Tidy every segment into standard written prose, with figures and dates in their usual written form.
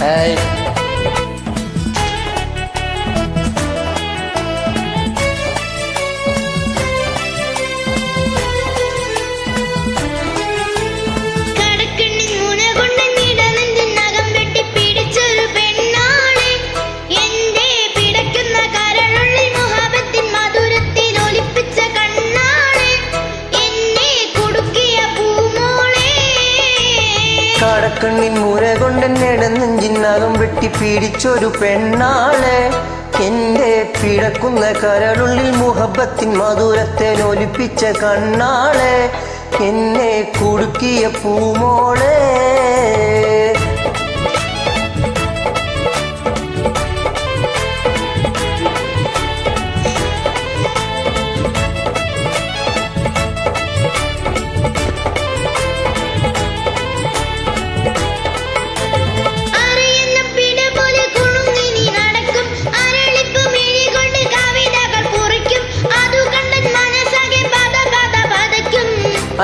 Hey. കടക്കണ്ണിൻ മുര കൊണ്ടെന്നെടനെഞ്ചിനകം വെട്ടി പീഡിച്ചൊരു പെണ്ണാളെ എന്റെ പിടക്കുന്ന കരളുള്ളിൽ മുഹബത്തിൻ മധുരത്തെ ഒലിപ്പിച്ച കണ്ണാളെ എന്നെ കുടുക്കിയ പൂമോളെ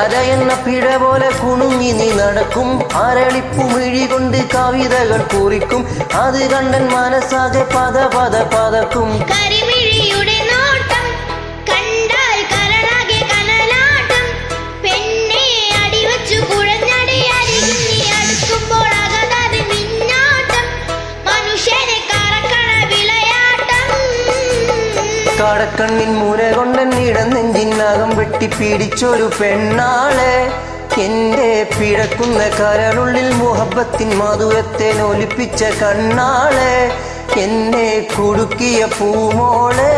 അരയെന്ന പിഴ പോലെ കുണുങ്ങി നീ നടക്കും അരളിപ്പുമിഴി കൊണ്ട് കവിതകൾ കുറിക്കും അത് കണ്ടൻ മനസ്സാകെ പത പത പതക്കും കടക്കണ്ണിൻ മുര കൊണ്ടെന്നിടനെഞ്ചിനകം വെട്ടി പീഡിച്ചൊരു പെണ്ണാളെ എന്റെ പിടക്കുന്ന കരളുള്ളിൽ മുഹബത്തിൻ മധുരത്തെ ഒലിപ്പിച്ച കണ്ണാളെ എന്നെ കുടുക്കിയ പൂമോളെ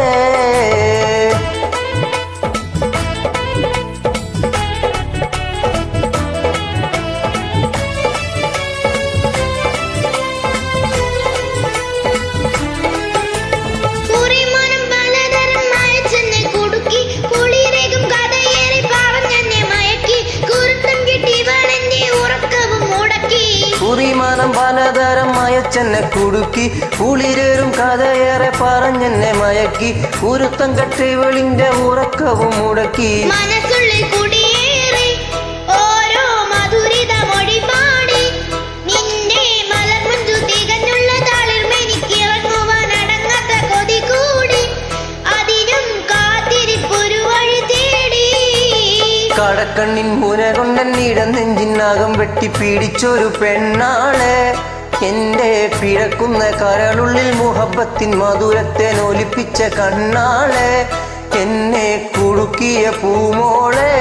കുറിമാനം പലതരം മയച്ചെന്നെ കുടുക്കി കുളിരേറും കഥയേറെ പറഞ്ഞെന്നെ മയക്കി കുരുത്തം കെട്ടിവളിന്റെ ഉറക്കവും മുടക്കി മനസ്സുള്ളിൽ കുടിയേറി ഓരോ മധുരിത മൊഴി പാടി നിന്റെ മലർമഞ്ചു തികഞ്ഞുള്ള തളിർമെനിക്ക് ഇറങ്ങുവാൻ അടങ്ങാത്ത കൊതി കൂടി അതിനും കാത്തിരിപ്പൊരു വഴി തേടി കടക്കണ്ണിൻ മുര കൊണ്ടെന്നിടനെഞ്ചിനകം വെട്ടി പീഡിച്ചൊരു പെണ്ണാളെ എന്റെ പിഴക്കുന്ന കരളുള്ളിൽ മുഹബത്തിൻ മധുരത്തെ ഒലിപ്പിച്ച കണ്ണാളെ എന്നെ കുടുക്കിയ പൂമോളെ